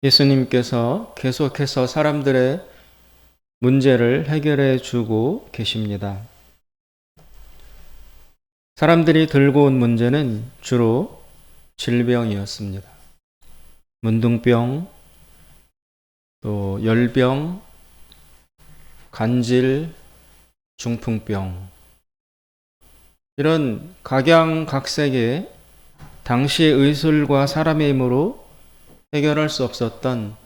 예수님께서 계속해서 사람들의 문제를 해결해 주고 계십니다. 사람들이 들고 온 문제는 주로 질병이었습니다. 문둥병, 또 열병, 간질, 중풍병, 이런 각양각색의 당시의 의술과 사람의 힘으로 해결할 수 없었던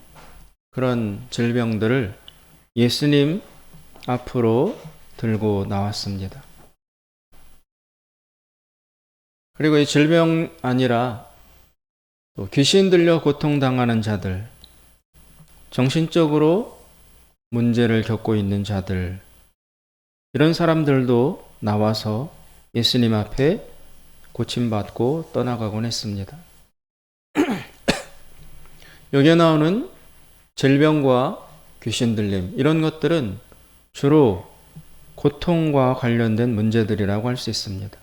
그런 질병들을 예수님 앞으로 들고 나왔습니다. 그리고 이 질병 아니라 또 귀신 들려 고통당하는 자들, 정신적으로 문제를 겪고 있는 자들, 이런 사람들도 나와서 예수님 앞에 고침받고 떠나가곤 했습니다. 여기에 나오는 질병과 귀신 들림, 이런 것들은 주로 고통과 관련된 문제들이라고 할 수 있습니다.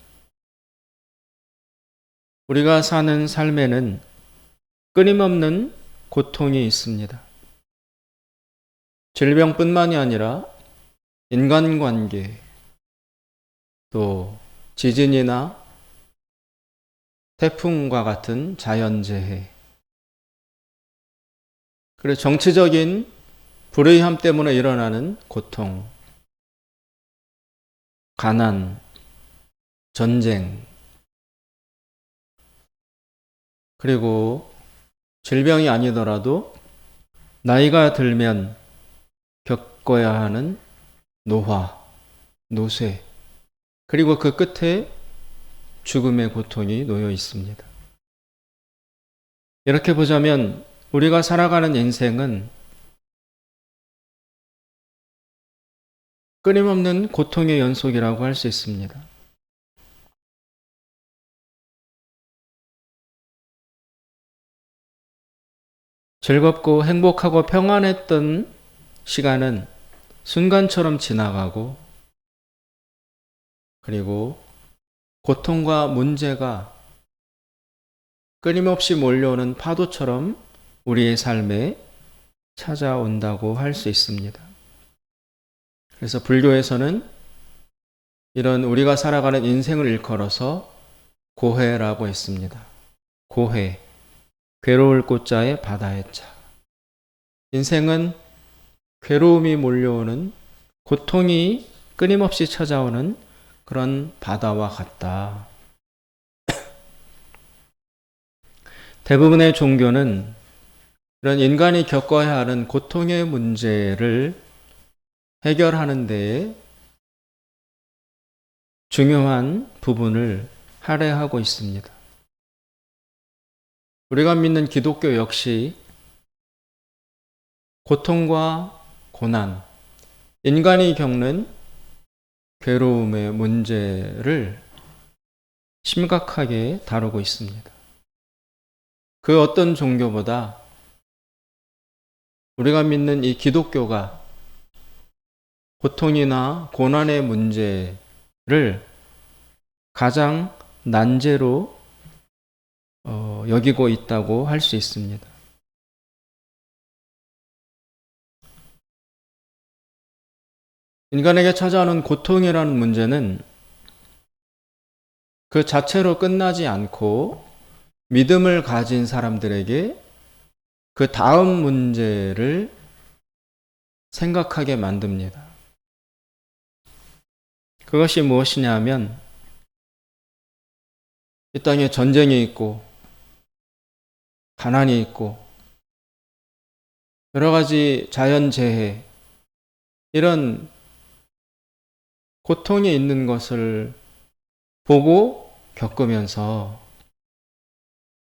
우리가 사는 삶에는 끊임없는 고통이 있습니다. 질병뿐만이 아니라 인간관계, 또 지진이나 태풍과 같은 자연재해, 그리고 정치적인 불의함 때문에 일어나는 고통, 가난, 전쟁, 그리고 질병이 아니더라도 나이가 들면 겪어야 하는 노화, 노쇠, 그리고 그 끝에 죽음의 고통이 놓여 있습니다. 이렇게 보자면 우리가 살아가는 인생은 끊임없는 고통의 연속이라고 할 수 있습니다. 즐겁고 행복하고 평안했던 시간은 순간처럼 지나가고, 그리고 고통과 문제가 끊임없이 몰려오는 파도처럼 우리의 삶에 찾아온다고 할 수 있습니다. 그래서 불교에서는 이런 우리가 살아가는 인생을 일컬어서 고해라고 했습니다. 고해, 괴로울 꽃자에 바다의 차. 인생은 괴로움이 몰려오는, 고통이 끊임없이 찾아오는 그런 바다와 같다. 대부분의 종교는 이런 인간이 겪어야 하는 고통의 문제를 해결하는 데에 중요한 부분을 할애하고 있습니다. 우리가 믿는 기독교 역시 고통과 고난, 인간이 겪는 괴로움의 문제를 심각하게 다루고 있습니다. 그 어떤 종교보다 우리가 믿는 이 기독교가 고통이나 고난의 문제를 가장 난제로 여기고 있다고 할 수 있습니다. 인간에게 찾아오는 고통이라는 문제는 그 자체로 끝나지 않고 믿음을 가진 사람들에게 그 다음 문제를 생각하게 만듭니다. 그것이 무엇이냐 하면, 이 땅에 전쟁이 있고 가난이 있고 여러 가지 자연재해, 이런 고통이 있는 것을 보고 겪으면서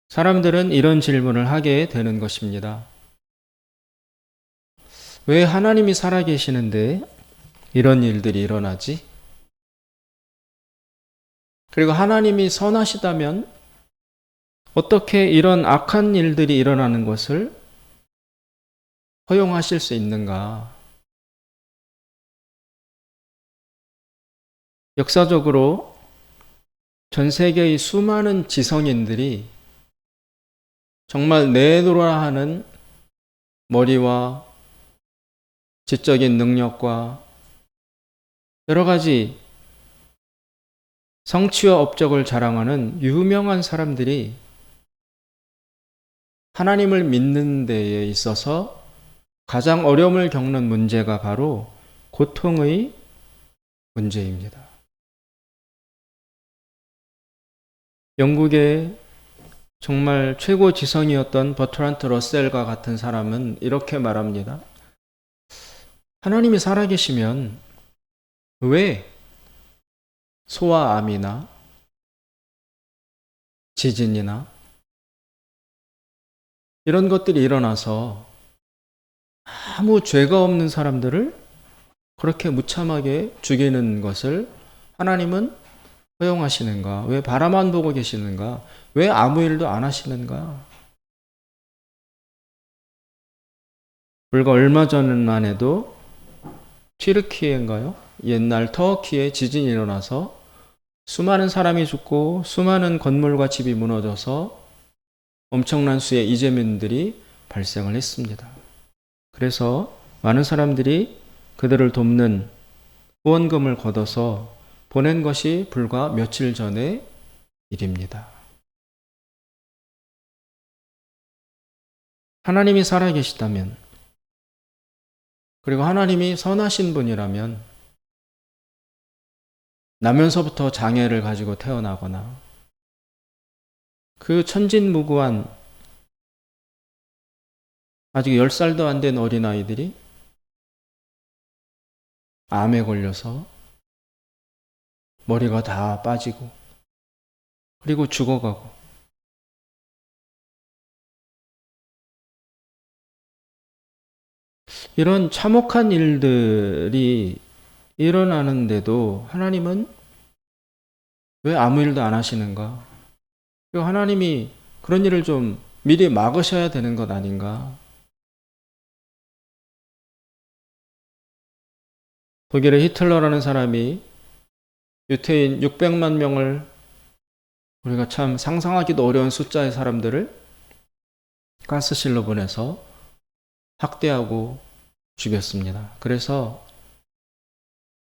사람들은 이런 질문을 하게 되는 것입니다. 왜 하나님이 살아계시는데 이런 일들이 일어나지? 그리고 하나님이 선하시다면 어떻게 이런 악한 일들이 일어나는 것을 허용하실 수 있는가? 역사적으로 전 세계의 수많은 지성인들이 정말 내노라 하는 머리와 지적인 능력과 여러 가지 성취와 업적을 자랑하는 유명한 사람들이 하나님을 믿는 데에 있어서 가장 어려움을 겪는 문제가 바로 고통의 문제입니다. 영국의 정말 최고 지성이었던 버트란트 러셀과 같은 사람은 이렇게 말합니다. 하나님이 살아계시면 왜 소와 암이나 지진이나 이런 것들이 일어나서 아무 죄가 없는 사람들을 그렇게 무참하게 죽이는 것을 하나님은 허용하시는가? 왜 바라만 보고 계시는가? 왜 아무 일도 안 하시는가? 불과 얼마 전만 해도 튀르키예인가요? 옛날 터키에 지진이 일어나서 수많은 사람이 죽고 수많은 건물과 집이 무너져서 엄청난 수의 이재민들이 발생을 했습니다. 그래서 많은 사람들이 그들을 돕는 후원금을 걷어서 보낸 것이 불과 며칠 전의 일입니다. 하나님이 살아계시다면, 그리고 하나님이 선하신 분이라면 나면서부터 장애를 가지고 태어나거나 그 천진무구한 아직 10살도 안 된 어린아이들이 암에 걸려서 머리가 다 빠지고 그리고 죽어가고 이런 참혹한 일들이 일어나는데도 하나님은 왜 아무 일도 안 하시는가? 그리고 하나님이 그런 일을 좀 미리 막으셔야 되는 것 아닌가? 독일의 히틀러라는 사람이 유태인 600만 명을, 우리가 참 상상하기도 어려운 숫자의 사람들을 가스실로 보내서 학대하고 죽였습니다. 그래서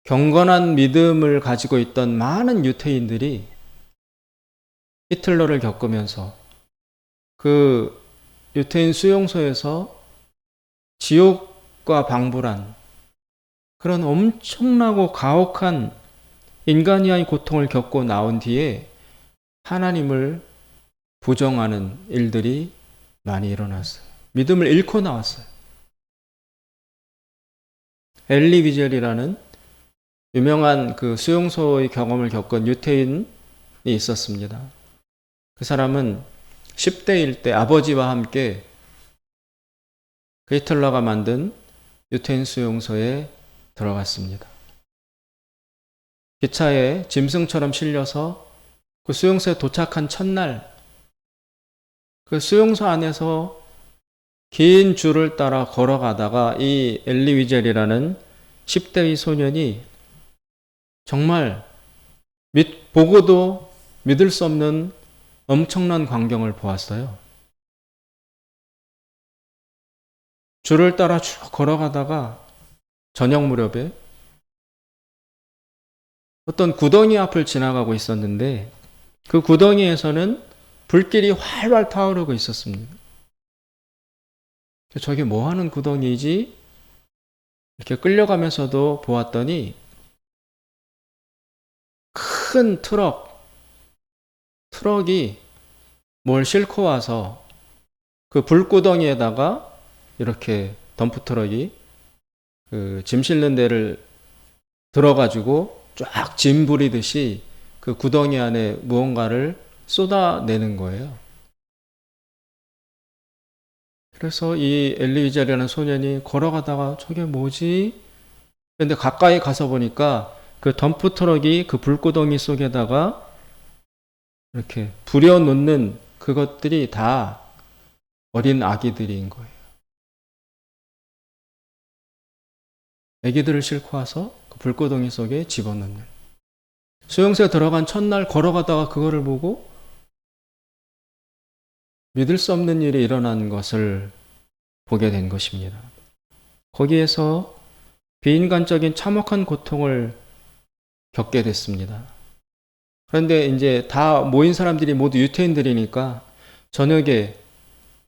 경건한 믿음을 가지고 있던 많은 유태인들이 히틀러를 겪으면서 그 유태인 수용소에서 지옥과 방불한 그런 엄청나고 가혹한 인간이하의 고통을 겪고 나온 뒤에 하나님을 부정하는 일들이 많이 일어났어요. 믿음을 잃고 나왔어요. 엘리 위젤이라는 유명한 그 수용소의 경험을 겪은 유태인이 있었습니다. 그 사람은 10대일 때 아버지와 함께 히틀러가 만든 유태인 수용소에 들어갔습니다. 기차에 짐승처럼 실려서 그 수용소에 도착한 첫날 그 수용소 안에서 긴 줄을 따라 걸어가다가 이 엘리 위젤이라는 10대의 소년이 정말 보고도 믿을 수 없는 엄청난 광경을 보았어요. 줄을 따라 쭉 걸어가다가 저녁 무렵에 어떤 구덩이 앞을 지나가고 있었는데 그 구덩이에서는 불길이 활활 타오르고 있었습니다. 저게 뭐 하는 구덩이지? 이렇게 끌려가면서도 보았더니 큰 트럭이 뭘 싣고 와서 그 불구덩이에다가 이렇게 덤프 트럭이 그 짐 실는 데를 들어가지고 쫙 짐 부리듯이 그 구덩이 안에 무언가를 쏟아내는 거예요. 그래서 이 엘리위젤이라는 소년이 걸어가다가 저게 뭐지? 근데 가까이 가서 보니까 그 덤프 트럭이 그 불구덩이 속에다가 이렇게 부려놓는 그것들이 다 어린 아기들인 거예요. 아기들을 싣고 와서 그 불구덩이 속에 집어넣는. 수용소에 들어간 첫날 걸어가다가 그거를 보고 믿을 수 없는 일이 일어난 것을 보게 된 것입니다. 거기에서 비인간적인 참혹한 고통을 겪게 됐습니다. 그런데 이제 다 모인 사람들이 모두 유태인들이니까 저녁에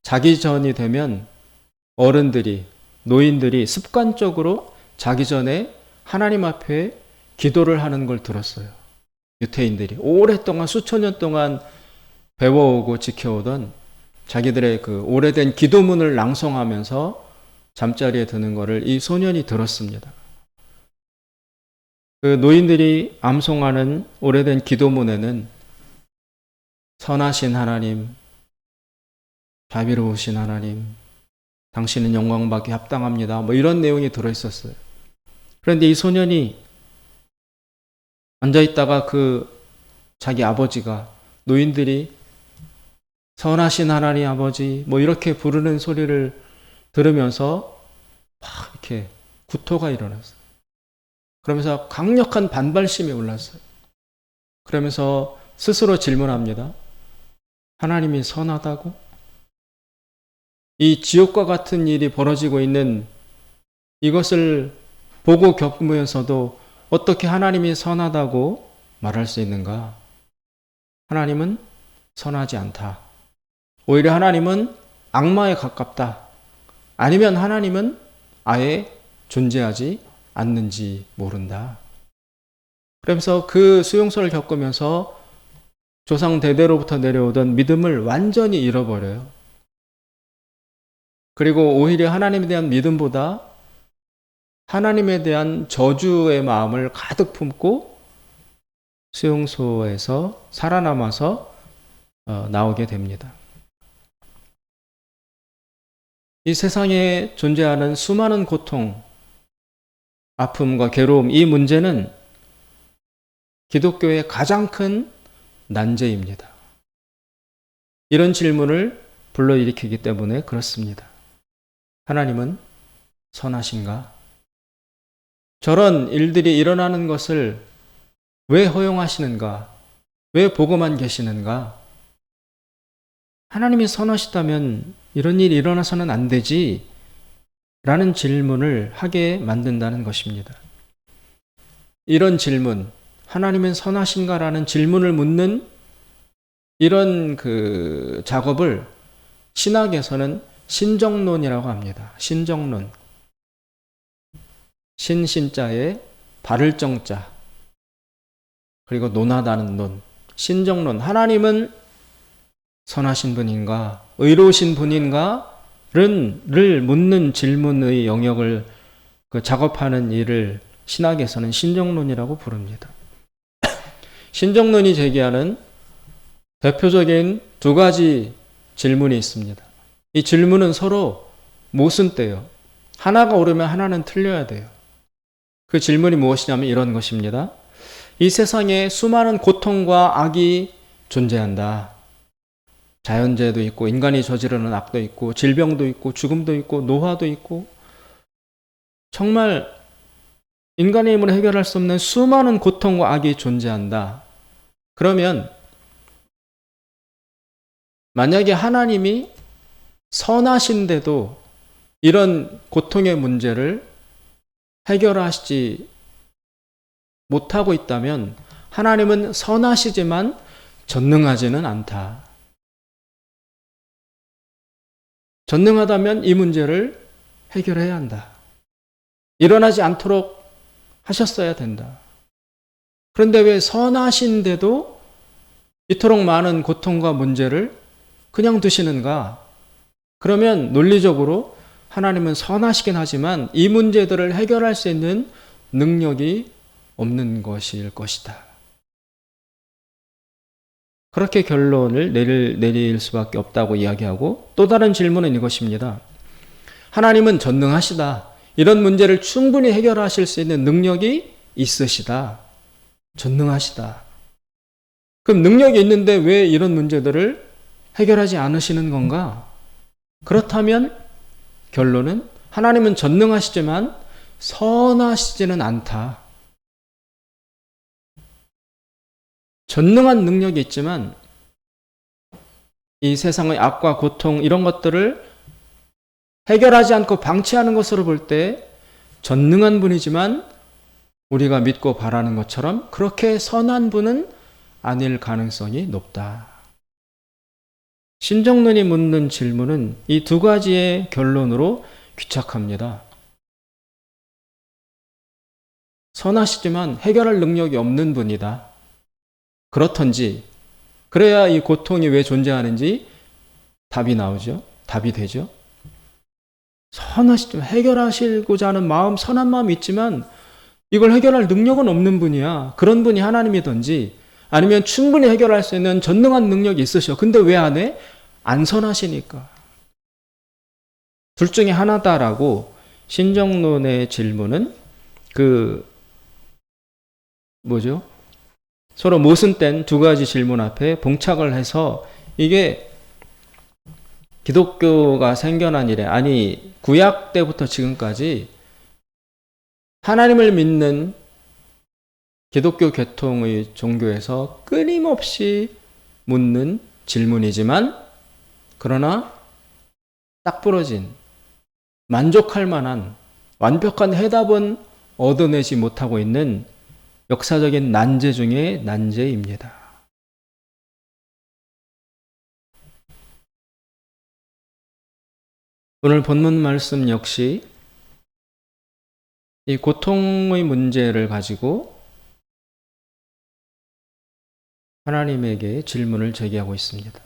자기 전이 되면 어른들이, 노인들이 습관적으로 자기 전에 하나님 앞에 기도를 하는 걸 들었어요. 유태인들이 오랫동안 수천 년 동안 배워오고 지켜오던 자기들의 그 오래된 기도문을 낭송하면서 잠자리에 드는 것을 이 소년이 들었습니다. 그 노인들이 암송하는 오래된 기도문에는 선하신 하나님, 자비로우신 하나님, 당신은 영광받기 합당합니다. 뭐 이런 내용이 들어있었어요. 그런데 이 소년이 앉아있다가 그 자기 아버지가, 노인들이 선하신 하나님 아버지 뭐 이렇게 부르는 소리를 들으면서 막 이렇게 구토가 일어났어요. 그러면서 강력한 반발심이 올랐어요. 그러면서 스스로 질문합니다. 하나님이 선하다고? 이 지옥과 같은 일이 벌어지고 있는 이것을 보고 겪으면서도 어떻게 하나님이 선하다고 말할 수 있는가? 하나님은 선하지 않다. 오히려 하나님은 악마에 가깝다. 아니면 하나님은 아예 존재하지 않는지 모른다. 그러면서 그 수용소를 겪으면서 조상 대대로부터 내려오던 믿음을 완전히 잃어버려요. 그리고 오히려 하나님에 대한 믿음보다 하나님에 대한 저주의 마음을 가득 품고 수용소에서 살아남아서 나오게 됩니다. 이 세상에 존재하는 수많은 고통, 아픔과 괴로움, 이 문제는 기독교의 가장 큰 난제입니다. 이런 질문을 불러일으키기 때문에 그렇습니다. 하나님은 선하신가? 저런 일들이 일어나는 것을 왜 허용하시는가? 왜 보고만 계시는가? 하나님이 선하시다면 이런 일이 일어나서는 안 되지 라는 질문을 하게 만든다는 것입니다. 이런 질문, 하나님은 선하신가? 라는 질문을 묻는 이런 그 작업을 신학에서는 신정론이라고 합니다. 신정론. 신자에 바를 정자, 그리고 논하다는 논. 신정론. 하나님은 선하신 분인가? 의로우신 분인가? 를 묻는 질문의 영역을 작업하는 일을 신학에서는 신정론이라고 부릅니다. 신정론이 제기하는 대표적인 두 가지 질문이 있습니다. 이 질문은 서로 모순돼요. 하나가 옳으면 하나는 틀려야 돼요. 그 질문이 무엇이냐면 이런 것입니다. 이 세상에 수많은 고통과 악이 존재한다. 자연재해도 있고 인간이 저지르는 악도 있고 질병도 있고 죽음도 있고 노화도 있고 정말 인간의 힘으로 해결할 수 없는 수많은 고통과 악이 존재한다. 그러면 만약에 하나님이 선하신데도 이런 고통의 문제를 해결하시지 못하고 있다면 하나님은 선하시지만 전능하지는 않다. 전능하다면 이 문제를 해결해야 한다. 일어나지 않도록 하셨어야 된다. 그런데 왜 선하신데도 이토록 많은 고통과 문제를 그냥 두시는가? 그러면 논리적으로 하나님은 선하시긴 하지만 이 문제들을 해결할 수 있는 능력이 없는 것일 것이다. 그렇게 결론을 내릴 수밖에 없다고 이야기하고 또 다른 질문은 이것입니다. 하나님은 전능하시다. 이런 문제를 충분히 해결하실 수 있는 능력이 있으시다. 전능하시다. 그럼 능력이 있는데 왜 이런 문제들을 해결하지 않으시는 건가? 그렇다면 결론은 하나님은 전능하시지만 선하시지는 않다. 전능한 능력이 있지만 이 세상의 악과 고통 이런 것들을 해결하지 않고 방치하는 것으로 볼 때 전능한 분이지만 우리가 믿고 바라는 것처럼 그렇게 선한 분은 아닐 가능성이 높다. 신정론이 묻는 질문은 이 두 가지의 결론으로 귀착합니다. 선하시지만 해결할 능력이 없는 분이다. 그렇던지, 그래야 이 고통이 왜 존재하는지 답이 나오죠. 답이 되죠. 선하시지만 해결하시고자 하는 마음, 선한 마음이 있지만 이걸 해결할 능력은 없는 분이야. 그런 분이 하나님이든지 아니면 충분히 해결할 수 있는 전능한 능력이 있으셔. 근데 왜 안 해? 안 선하시니까. 둘 중에 하나다라고 신정론의 질문은 서로 모순된 두 가지 질문 앞에 봉착을 해서 이게 기독교가 생겨난 이래, 아니 구약 때부터 지금까지 하나님을 믿는 기독교 계통의 종교에서 끊임없이 묻는 질문이지만 그러나 딱 부러진 만족할 만한 완벽한 해답은 얻어내지 못하고 있는 역사적인 난제 중의 난제입니다. 오늘 본문 말씀 역시 이 고통의 문제를 가지고 하나님에게 질문을 제기하고 있습니다.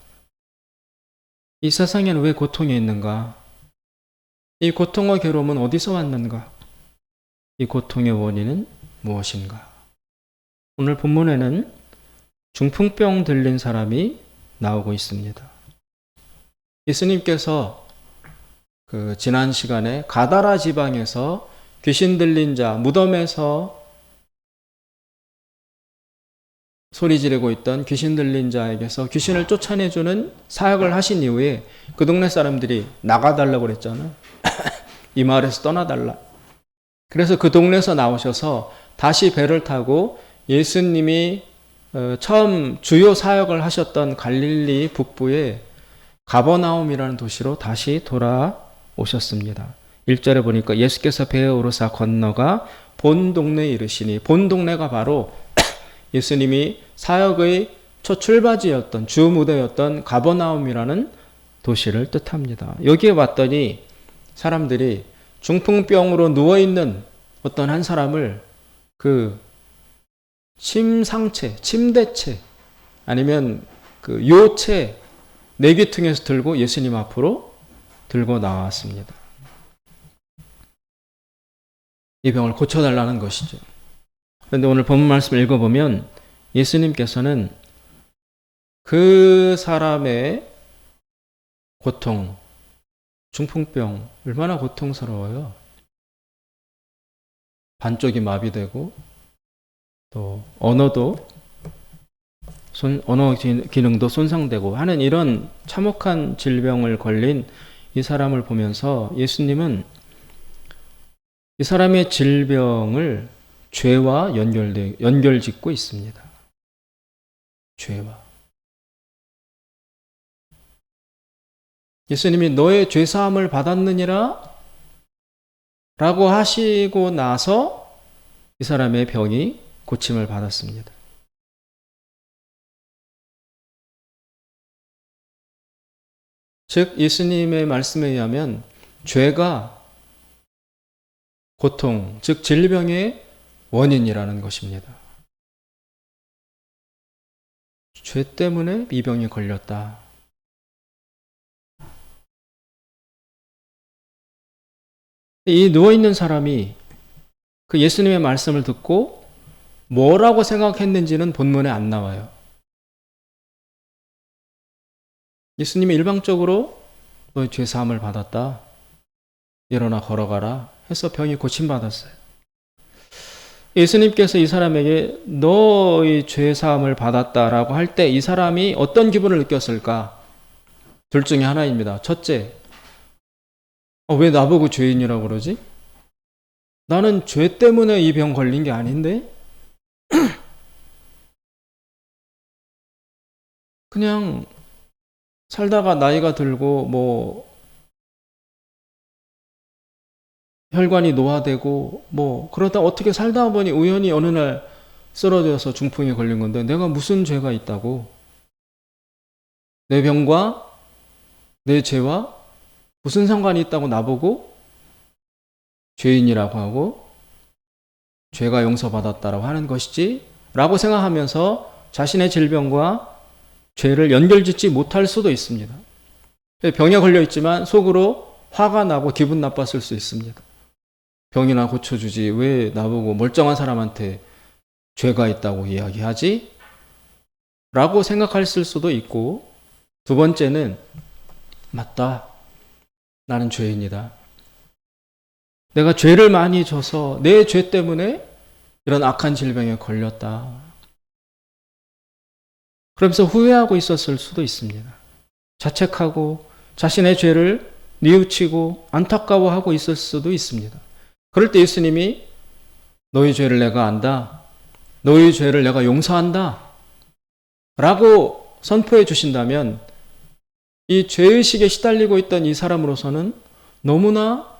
이 세상에는 왜 고통이 있는가? 이 고통과 괴로움은 어디서 왔는가? 이 고통의 원인은 무엇인가? 오늘 본문에는 중풍병 들린 사람이 나오고 있습니다. 예수님께서 지난 시간에 가다라 지방에서 귀신 들린 자, 무덤에서 소리 지르고 있던 귀신 들린 자에게서 귀신을 쫓아내주는 사역을 하신 이후에 그 동네 사람들이 나가달라고 그랬잖아요. 이 마을에서 떠나달라. 그래서 그 동네에서 나오셔서 다시 배를 타고 예수님이 처음 주요 사역을 하셨던 갈릴리 북부의 가버나움이라는 도시로 다시 돌아오셨습니다. 1절에 보니까 예수께서 배에 오르사 건너가 본 동네에 이르시니, 본 동네가 바로 예수님이 사역의 첫 출발지였던 주 무대였던 가버나움이라는 도시를 뜻합니다. 여기에 왔더니 사람들이 중풍병으로 누워있는 어떤 한 사람을 침상채, 침대채 아니면 요채 내귀퉁에서 들고 예수님 앞으로 들고 나왔습니다. 이 병을 고쳐달라는 것이죠. 그런데 오늘 본문 말씀을 읽어보면 예수님께서는 그 사람의 고통, 중풍병 얼마나 고통스러워요. 반쪽이 마비되고 또 언어 기능도 손상되고 하는 이런 참혹한 질병을 걸린 이 사람을 보면서 예수님은 이 사람의 질병을 죄와 연결짓고 있습니다. 죄와. 예수님이 너의 죄사함을 받았느니라 라고 하시고 나서 이 사람의 병이 고침을 받았습니다. 즉 예수님의 말씀에 의하면 죄가 고통, 즉 질병의 원인이라는 것입니다. 죄 때문에 이 병이 걸렸다. 이 누워있는 사람이 그 예수님의 말씀을 듣고 뭐라고 생각했는지는 본문에 안 나와요. 예수님이 일방적으로 너의 죄사함을 받았다. 일어나 걸어가라 해서 병이 고침받았어요. 예수님께서 이 사람에게 너의 죄사함을 받았다라고 할 때 이 사람이 어떤 기분을 느꼈을까? 둘 중에 하나입니다. 첫째, 왜 나보고 죄인이라고 그러지? 나는 죄 때문에 이 병 걸린 게 아닌데? 그냥 살다가 나이가 들고 혈관이 노화되고 뭐 그러다 어떻게 살다 보니 우연히 어느 날 쓰러져서 중풍에 걸린 건데 내가 무슨 죄가 있다고? 내 병과 내 죄와 무슨 상관이 있다고 나보고 죄인이라고 하고 죄가 용서받았다라고 하는 것이지? 라고 생각하면서 자신의 질병과 죄를 연결짓지 못할 수도 있습니다. 병에 걸려 있지만 속으로 화가 나고 기분 나빴을 수 있습니다. 병이나 고쳐주지 왜 나보고 멀쩡한 사람한테 죄가 있다고 이야기하지? 라고 생각했을 수도 있고, 두 번째는 맞다. 나는 죄인이다. 내가 죄를 많이 져서 내 죄 때문에 이런 악한 질병에 걸렸다. 그러면서 후회하고 있었을 수도 있습니다. 자책하고 자신의 죄를 뉘우치고 안타까워하고 있을 수도 있습니다. 그럴 때 예수님이 너희 죄를 내가 안다. 너희 죄를 내가 용서한다. 라고 선포해 주신다면 이 죄의식에 시달리고 있던 이 사람으로서는 너무나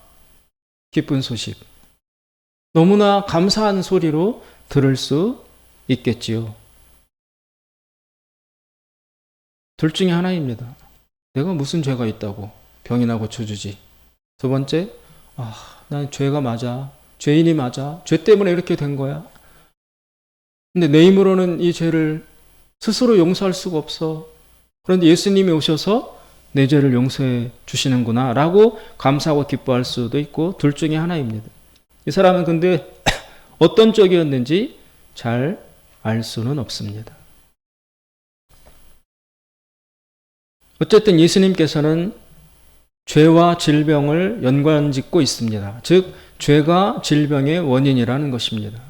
기쁜 소식, 너무나 감사한 소리로 들을 수 있겠지요. 둘 중에 하나입니다. 내가 무슨 죄가 있다고 병이나 고쳐주지. 두 번째, 난 죄가 맞아. 죄인이 맞아. 죄 때문에 이렇게 된 거야. 근데 내 힘으로는 이 죄를 스스로 용서할 수가 없어. 그런데 예수님이 오셔서 내 죄를 용서해 주시는구나 라고 감사하고 기뻐할 수도 있고 둘 중에 하나입니다. 이 사람은 근데 어떤 쪽이었는지 잘 알 수는 없습니다. 어쨌든 예수님께서는 죄와 질병을 연관짓고 있습니다. 즉 죄가 질병의 원인이라는 것입니다.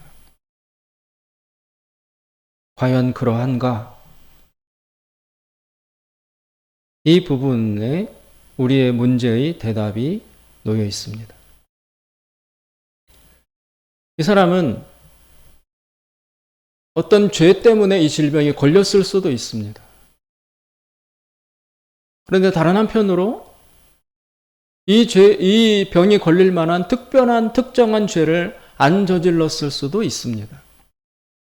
과연 그러한가? 이 부분에 우리의 문제의 대답이 놓여 있습니다. 이 사람은 어떤 죄 때문에 이 질병에 걸렸을 수도 있습니다. 그런데 다른 한편으로 이 병이 걸릴 만한 특별한 특정한 죄를 안 저질렀을 수도 있습니다.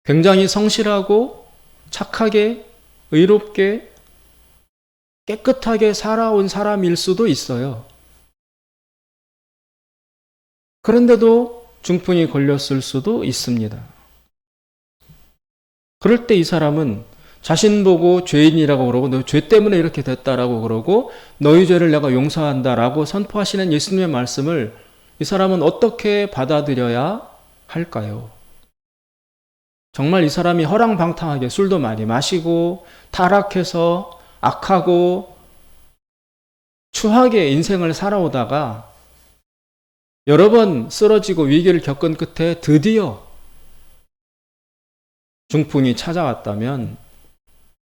굉장히 성실하고 착하게 의롭게 깨끗하게 살아온 사람일 수도 있어요. 그런데도 중풍이 걸렸을 수도 있습니다. 그럴 때 이 사람은 자신 보고 죄인이라고 그러고 너 죄 때문에 이렇게 됐다라고 그러고 너희 죄를 내가 용서한다라고 선포하시는 예수님의 말씀을 이 사람은 어떻게 받아들여야 할까요? 정말 이 사람이 허랑방탕하게 술도 많이 마시고 타락해서 악하고 추하게 인생을 살아오다가 여러 번 쓰러지고 위기를 겪은 끝에 드디어 중풍이 찾아왔다면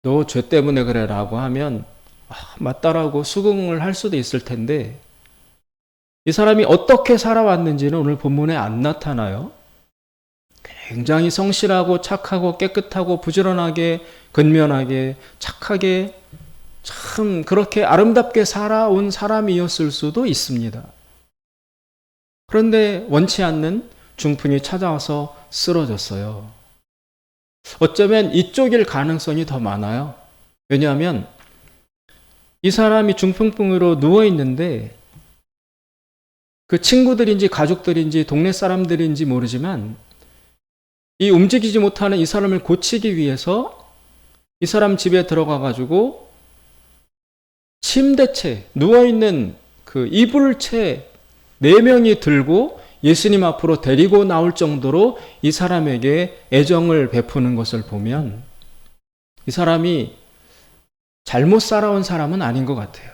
너 죄 때문에 그래 라고 하면 맞다라고 수긍을 할 수도 있을 텐데 이 사람이 어떻게 살아왔는지는 오늘 본문에 안 나타나요. 굉장히 성실하고 착하고 깨끗하고 부지런하게 근면하게 착하게 참 그렇게 아름답게 살아온 사람이었을 수도 있습니다. 그런데 원치 않는 중풍이 찾아와서 쓰러졌어요. 어쩌면 이쪽일 가능성이 더 많아요. 왜냐하면 이 사람이 중풍병으로 누워있는데 그 친구들인지 가족들인지 동네 사람들인지 모르지만 이 움직이지 못하는 이 사람을 고치기 위해서 이 사람 집에 들어가가지고 침대채, 누워있는 그 이불채 4명이 들고 예수님 앞으로 데리고 나올 정도로 이 사람에게 애정을 베푸는 것을 보면 이 사람이 잘못 살아온 사람은 아닌 것 같아요.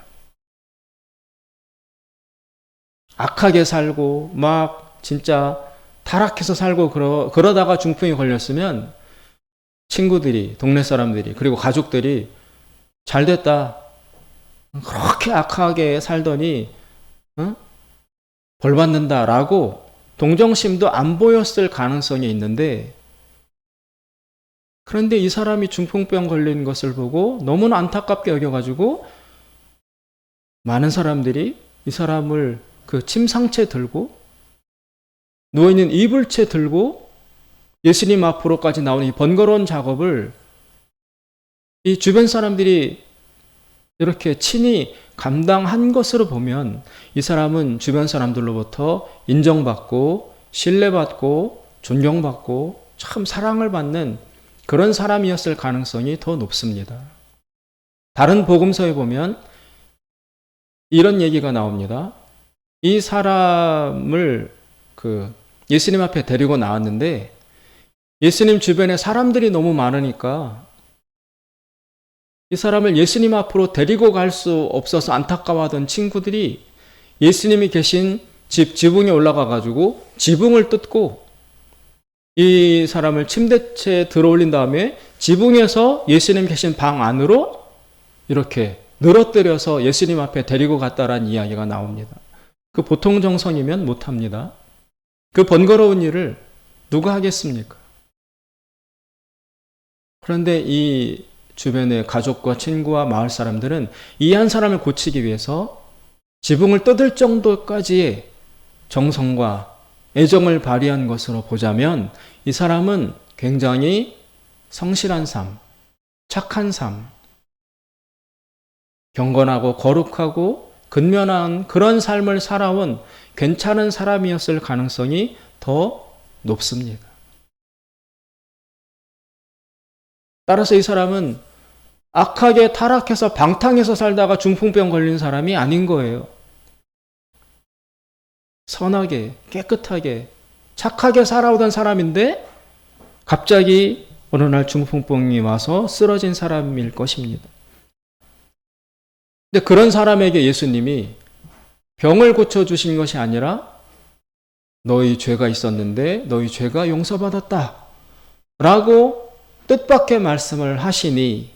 악하게 살고 막 진짜 타락해서 살고 그러다가 중풍이 걸렸으면 친구들이, 동네 사람들이, 그리고 가족들이 잘 됐다. 그렇게 악하게 살더니 벌 받는다라고 동정심도 안 보였을 가능성이 있는데 그런데 이 사람이 중풍병 걸린 것을 보고 너무나 안타깝게 여겨가지고 많은 사람들이 이 사람을 그 침상채 들고 누워있는 이불채 들고 예수님 앞으로까지 나오는 이 번거로운 작업을 이 주변 사람들이 이렇게 친히 감당한 것으로 보면 이 사람은 주변 사람들로부터 인정받고 신뢰받고 존경받고 참 사랑을 받는 그런 사람이었을 가능성이 더 높습니다. 다른 복음서에 보면 이런 얘기가 나옵니다. 이 사람을 예수님 앞에 데리고 나왔는데 예수님 주변에 사람들이 너무 많으니까 이 사람을 예수님 앞으로 데리고 갈 수 없어서 안타까워하던 친구들이 예수님이 계신 지붕에 올라가 가지고 지붕을 뜯고 이 사람을 침대채에 들어올린 다음에 지붕에서 예수님 계신 방 안으로 이렇게 늘어뜨려서 예수님 앞에 데리고 갔다라는 이야기가 나옵니다. 그 보통 정성이면 못합니다. 그 번거로운 일을 누가 하겠습니까? 그런데 이 주변의 가족과 친구와 마을 사람들은 이 한 사람을 고치기 위해서 지붕을 뜯을 정도까지의 정성과 애정을 발휘한 것으로 보자면 이 사람은 굉장히 성실한 삶, 착한 삶, 경건하고 거룩하고 근면한 그런 삶을 살아온 괜찮은 사람이었을 가능성이 더 높습니다. 따라서 이 사람은 악하게 타락해서 방탕해서 살다가 중풍병 걸린 사람이 아닌 거예요. 선하게, 깨끗하게, 착하게 살아오던 사람인데 갑자기 어느 날 중풍병이 와서 쓰러진 사람일 것입니다. 근데 그런 사람에게 예수님이 병을 고쳐주신 것이 아니라 너희 죄가 있었는데 너희 죄가 용서받았다 라고 뜻밖의 말씀을 하시니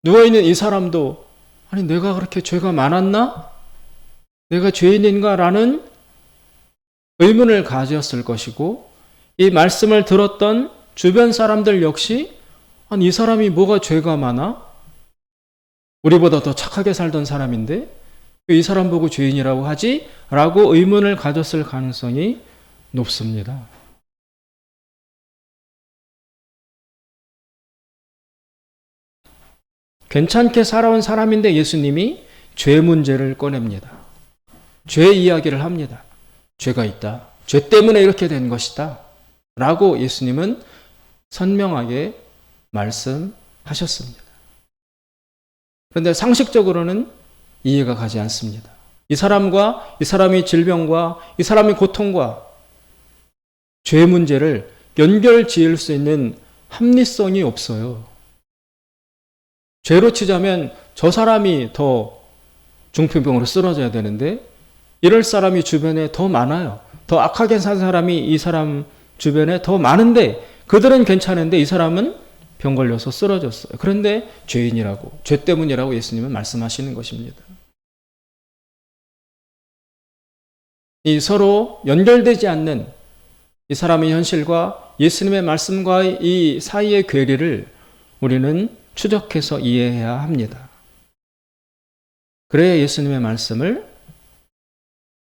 누워있는 이 사람도 아니 내가 그렇게 죄가 많았나? 내가 죄인인가? 라는 의문을 가졌을 것이고 이 말씀을 들었던 주변 사람들 역시 아니 이 사람이 뭐가 죄가 많아? 우리보다 더 착하게 살던 사람인데 왜 이 사람 보고 죄인이라고 하지? 라고 의문을 가졌을 가능성이 높습니다. 괜찮게 살아온 사람인데 예수님이 죄 문제를 꺼냅니다. 죄 이야기를 합니다. 죄가 있다. 죄 때문에 이렇게 된 것이다. 라고 예수님은 선명하게 말씀하셨습니다. 그런데 상식적으로는 이해가 가지 않습니다. 이 사람과 이 사람의 질병과 이 사람의 고통과 죄 문제를 연결 지을 수 있는 합리성이 없어요. 죄로 치자면 저 사람이 더 중풍병으로 쓰러져야 되는데 이럴 사람이 주변에 더 많아요. 더 악하게 산 사람이 이 사람 주변에 더 많은데 그들은 괜찮은데 이 사람은 병 걸려서 쓰러졌어요. 그런데 죄인이라고, 죄 때문이라고 예수님은 말씀하시는 것입니다. 이 서로 연결되지 않는 이 사람의 현실과 예수님의 말씀과의 이 사이의 괴리를 우리는 추적해서 이해해야 합니다. 그래야 예수님의 말씀을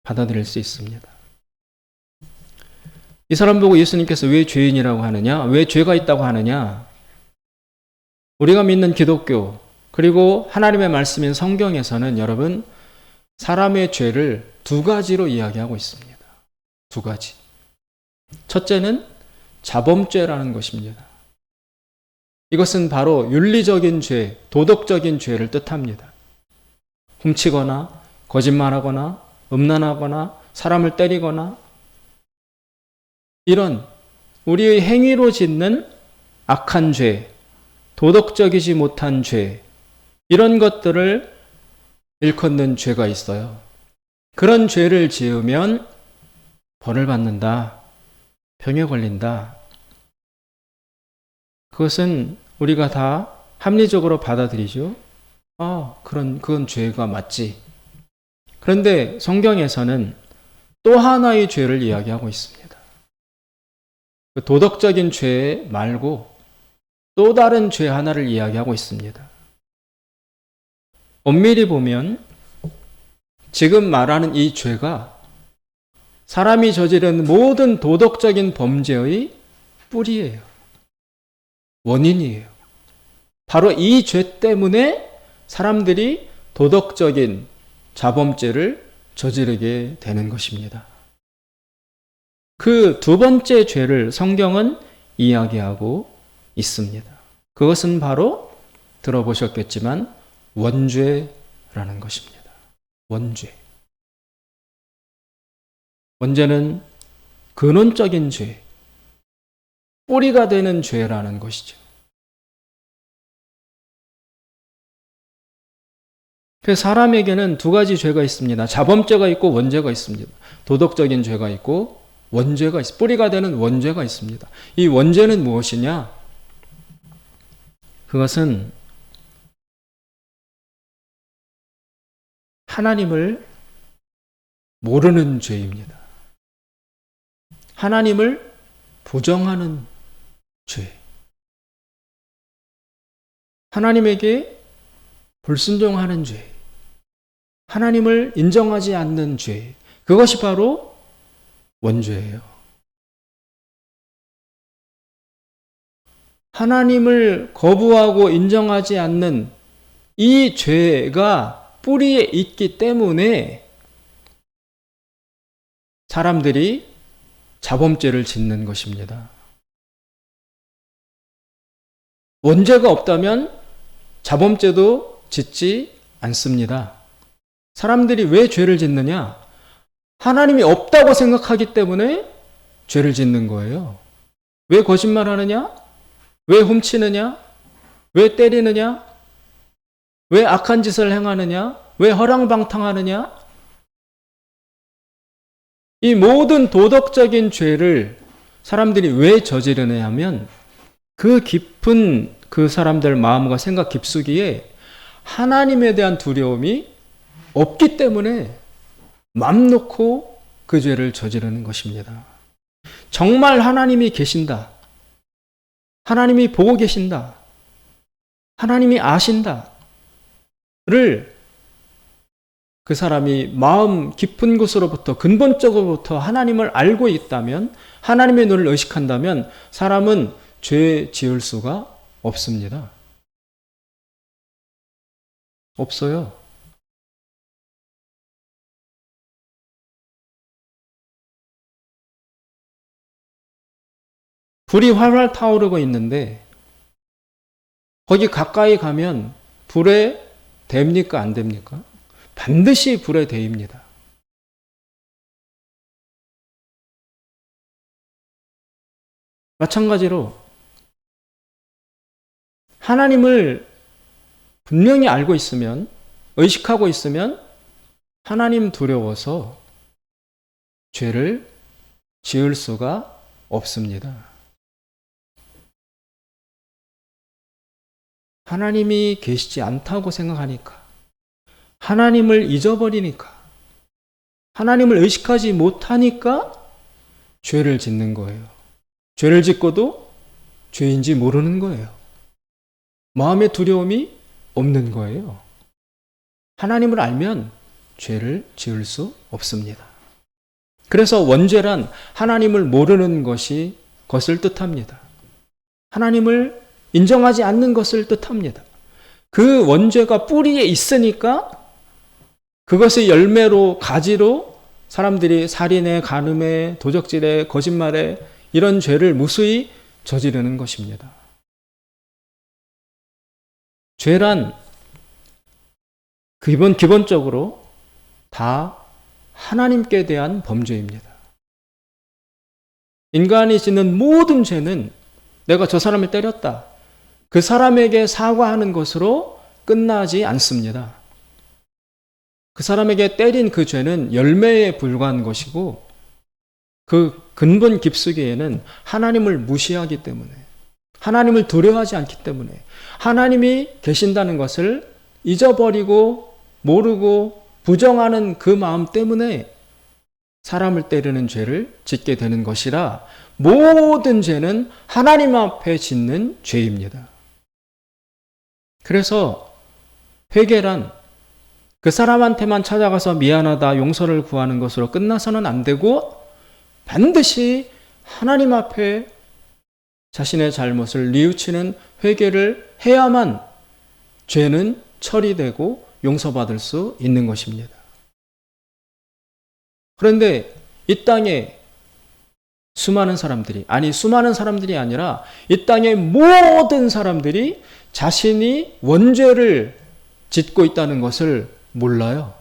받아들일 수 있습니다. 이 사람 보고 예수님께서 왜 죄인이라고 하느냐? 왜 죄가 있다고 하느냐? 우리가 믿는 기독교 그리고 하나님의 말씀인 성경에서는 여러분 사람의 죄를 두 가지로 이야기하고 있습니다. 두 가지. 첫째는 자범죄라는 것입니다. 이것은 바로 윤리적인 죄, 도덕적인 죄를 뜻합니다. 훔치거나 거짓말하거나 음란하거나 사람을 때리거나 이런 우리의 행위로 짓는 악한 죄, 도덕적이지 못한 죄, 이런 것들을 일컫는 죄가 있어요. 그런 죄를 지으면 벌을 받는다, 병에 걸린다. 그것은 우리가 다 합리적으로 받아들이죠. 그건 죄가 맞지. 그런데 성경에서는 또 하나의 죄를 이야기하고 있습니다. 그 도덕적인 죄 말고 또 다른 죄 하나를 이야기하고 있습니다. 엄밀히 보면 지금 말하는 이 죄가 사람이 저지른 모든 도덕적인 범죄의 뿌리예요. 원인이에요. 바로 이 죄 때문에 사람들이 도덕적인 자범죄를 저지르게 되는 것입니다. 그 두 번째 죄를 성경은 이야기하고 있습니다. 그것은 바로 들어보셨겠지만 원죄라는 것입니다. 원죄. 원죄는 근원적인 죄, 뿌리가 되는 죄라는 것이죠. 그래서 사람에게는 두 가지 죄가 있습니다. 자범죄가 있고 원죄가 있습니다. 도덕적인 죄가 있고 원죄가 있습니다. 뿌리가 되는 원죄가 있습니다. 이 원죄는 무엇이냐? 그것은 하나님을 모르는 죄입니다. 하나님을 부정하는 죄. 하나님에게 불순종하는 죄. 하나님을 인정하지 않는 죄. 그것이 바로 원죄예요. 하나님을 거부하고 인정하지 않는 이 죄가 뿌리에 있기 때문에 사람들이 자범죄를 짓는 것입니다. 원죄가 없다면 자범죄도 짓지 않습니다. 사람들이 왜 죄를 짓느냐? 하나님이 없다고 생각하기 때문에 죄를 짓는 거예요. 왜 거짓말하느냐? 왜 훔치느냐? 왜 때리느냐? 왜 악한 짓을 행하느냐? 왜 허랑방탕하느냐? 이 모든 도덕적인 죄를 사람들이 왜 저지르냐 하면 그 깊은 그 사람들 마음과 생각 깊숙이에 하나님에 대한 두려움이 없기 때문에 맘 놓고 그 죄를 저지르는 것입니다. 정말 하나님이 계신다. 하나님이 보고 계신다. 하나님이 아신다. 를 그 사람이 마음 깊은 곳으로부터 근본적으로부터 하나님을 알고 있다면, 하나님의 눈을 의식한다면 사람은 죄 지을 수가 없습니다. 없어요. 불이 활활 타오르고 있는데 거기 가까이 가면 불에 됩니까? 안 됩니까? 반드시 불에 대입니다. 마찬가지로 하나님을 분명히 알고 있으면, 의식하고 있으면 하나님 두려워서 죄를 지을 수가 없습니다. 하나님이 계시지 않다고 생각하니까, 하나님을 잊어버리니까, 하나님을 의식하지 못하니까 죄를 짓는 거예요. 죄를 짓고도 죄인지 모르는 거예요. 마음의 두려움이 없는 거예요. 하나님을 알면 죄를 지을 수 없습니다. 그래서 원죄란 하나님을 모르는 것을 뜻합니다. 하나님을 인정하지 않는 것을 뜻합니다. 그 원죄가 뿌리에 있으니까 그것의 열매로, 가지로 사람들이 살인에, 간음에, 도적질에, 거짓말에 이런 죄를 무수히 저지르는 것입니다. 죄란 기본적으로 다 하나님께 대한 범죄입니다. 인간이 짓는 모든 죄는 내가 저 사람을 때렸다, 그 사람에게 사과하는 것으로 끝나지 않습니다. 그 사람에게 때린 그 죄는 열매에 불과한 것이고, 그 근본 깊숙이에는 하나님을 무시하기 때문에, 하나님을 두려워하지 않기 때문에, 하나님이 계신다는 것을 잊어버리고 모르고 부정하는 그 마음 때문에 사람을 때리는 죄를 짓게 되는 것이라, 모든 죄는 하나님 앞에 짓는 죄입니다. 그래서 회개란 그 사람한테만 찾아가서 미안하다, 용서를 구하는 것으로 끝나서는 안 되고, 반드시 하나님 앞에 자신의 잘못을 뉘우치는 회개를 해야만 죄는 처리되고 용서받을 수 있는 것입니다. 그런데 이 땅에 수많은 사람들이 아니라 이 땅의 모든 사람들이 자신이 원죄를 짓고 있다는 것을 몰라요.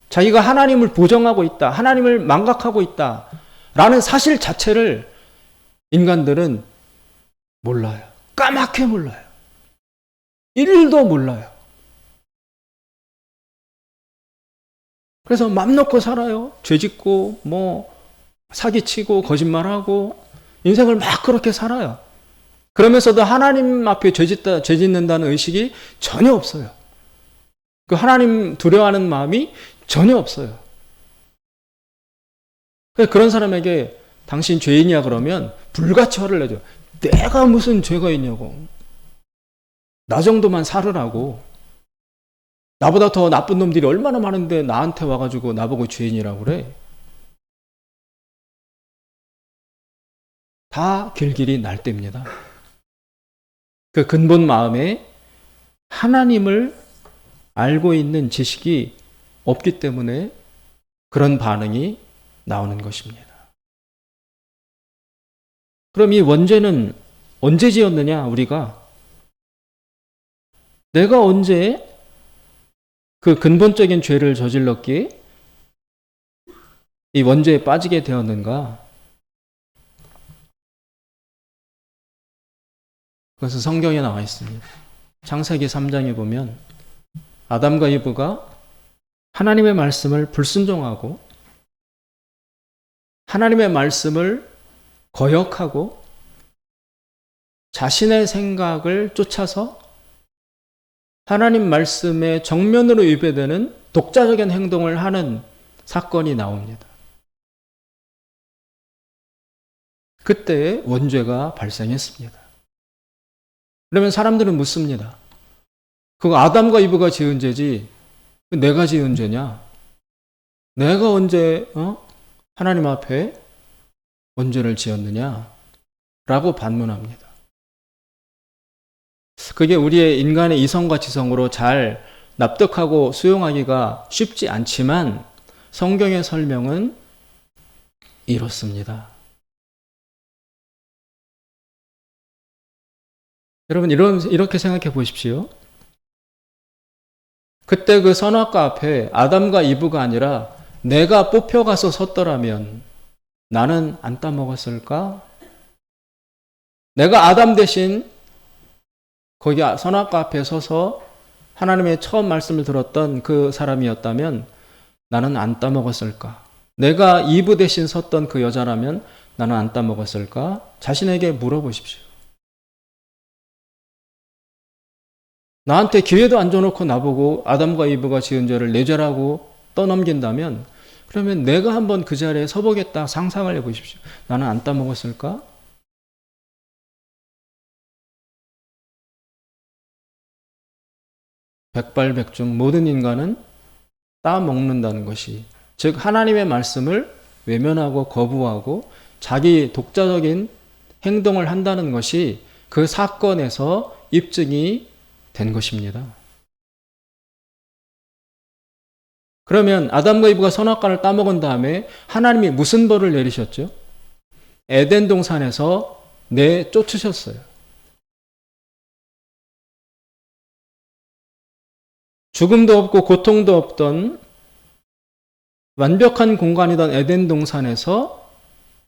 자기가 하나님을 부정하고 있다, 하나님을 망각하고 있다 라는 사실 자체를 인간들은 몰라요. 까맣게 몰라요. 1도 몰라요. 그래서 맘 놓고 살아요. 죄짓고 사기치고 거짓말하고 인생을 막 그렇게 살아요. 그러면서도 하나님 앞에 죄짓는다는 의식이 전혀 없어요. 그 하나님 두려워하는 마음이 전혀 없어요. 그런 사람에게 당신 죄인이야 그러면 불같이 화를 내죠. 내가 무슨 죄가 있냐고. 나 정도만 살으라고. 나보다 더 나쁜 놈들이 얼마나 많은데 나한테 와가지고 나보고 죄인이라고 그래. 다 길길이 날 때입니다. 그 근본 마음에 하나님을 알고 있는 지식이 없기 때문에 그런 반응이 나오는 것입니다. 그럼 이 원죄는 언제 지었느냐, 우리가? 내가 언제 그 근본적인 죄를 저질렀기에 이 원죄에 빠지게 되었는가? 그것은 성경에 나와 있습니다. 창세기 3장에 보면 아담과 이브가 하나님의 말씀을 불순종하고 하나님의 말씀을 거역하고 자신의 생각을 쫓아서 하나님 말씀에 정면으로 위배되는 독자적인 행동을 하는 사건이 나옵니다. 그때 원죄가 발생했습니다. 그러면 사람들은 묻습니다. 그거 아담과 이브가 지은 죄지 내가 지은 죄냐? 내가 언제 하나님 앞에 원죄를 지었느냐? 라고 반문합니다. 그게 우리의 인간의 이성과 지성으로 잘 납득하고 수용하기가 쉽지 않지만 성경의 설명은 이렇습니다. 여러분 이렇게 생각해 보십시오. 그때 그 선악과 앞에 아담과 이브가 아니라 내가 뽑혀가서 섰더라면 나는 안 따먹었을까? 내가 아담 대신 거기 선악과 앞에 서서 하나님의 처음 말씀을 들었던 그 사람이었다면 나는 안 따먹었을까? 내가 이브 대신 섰던 그 여자라면 나는 안 따먹었을까? 자신에게 물어보십시오. 나한테 기회도 안 줘놓고 나보고 아담과 이브가 지은 죄를 내 죄라고 떠넘긴다면 그러면 내가 한번 그 자리에 서보겠다 상상을 해보십시오. 나는 안 따먹었을까? 백발백중 모든 인간은 따먹는다는 것이, 즉 하나님의 말씀을 외면하고 거부하고 자기 독자적인 행동을 한다는 것이 그 사건에서 입증이 된 것입니다. 그러면 아담과 이브가 선악과를 따먹은 다음에 하나님이 무슨 벌을 내리셨죠? 에덴 동산에서 내쫓으셨어요. 죽음도 없고 고통도 없던 완벽한 공간이던 에덴 동산에서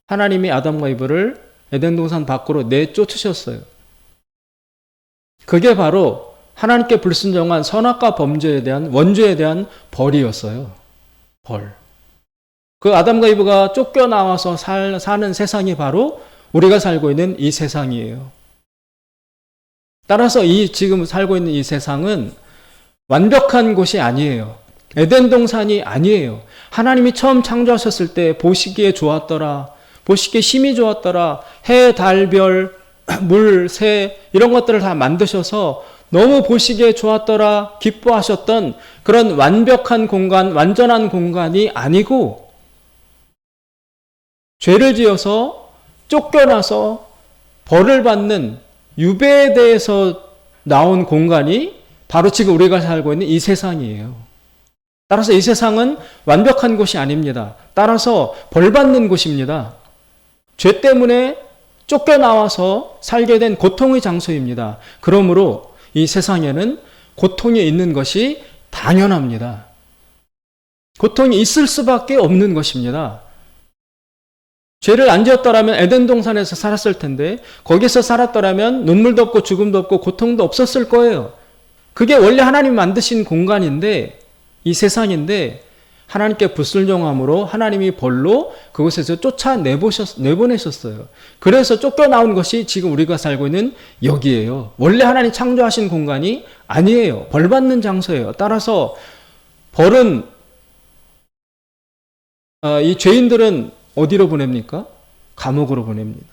하나님이 아담과 이브를 에덴 동산 밖으로 내쫓으셨어요. 그게 바로 하나님께 불순종한 선악과 범죄에 대한 원죄에 대한 벌이었어요. 벌. 그 아담과 이브가 쫓겨나와서 사는 세상이 바로 우리가 살고 있는 이 세상이에요. 따라서 지금 살고 있는 이 세상은 완벽한 곳이 아니에요. 에덴 동산이 아니에요. 하나님이 처음 창조하셨을 때 보시기에 좋았더라. 보시기에 심히 좋았더라. 해, 달, 별, 물, 새 이런 것들을 다 만드셔서 너무 보시기에 좋았더라 기뻐하셨던 그런 완벽한 공간, 완전한 공간이 아니고 죄를 지어서 쫓겨나서 벌을 받는 유배에 대해서 나온 공간이 바로 지금 우리가 살고 있는 이 세상이에요. 따라서 이 세상은 완벽한 곳이 아닙니다. 따라서 벌 받는 곳입니다. 죄 때문에 쫓겨나와서 살게 된 고통의 장소입니다. 그러므로 이 세상에는 고통이 있는 것이 당연합니다. 고통이 있을 수밖에 없는 것입니다. 죄를 안 지었더라면 에덴 동산에서 살았을 텐데 거기서 살았더라면 눈물도 없고 죽음도 없고 고통도 없었을 거예요. 그게 원래 하나님 만드신 공간인데 이 세상인데 하나님께 불순종함으로 하나님이 벌로 그곳에서 내보내셨어요. 그래서 쫓겨나온 것이 지금 우리가 살고 있는 여기예요. 원래 하나님 창조하신 공간이 아니에요. 벌 받는 장소예요. 따라서 벌은 이 죄인들은 어디로 보냅니까? 감옥으로 보냅니다.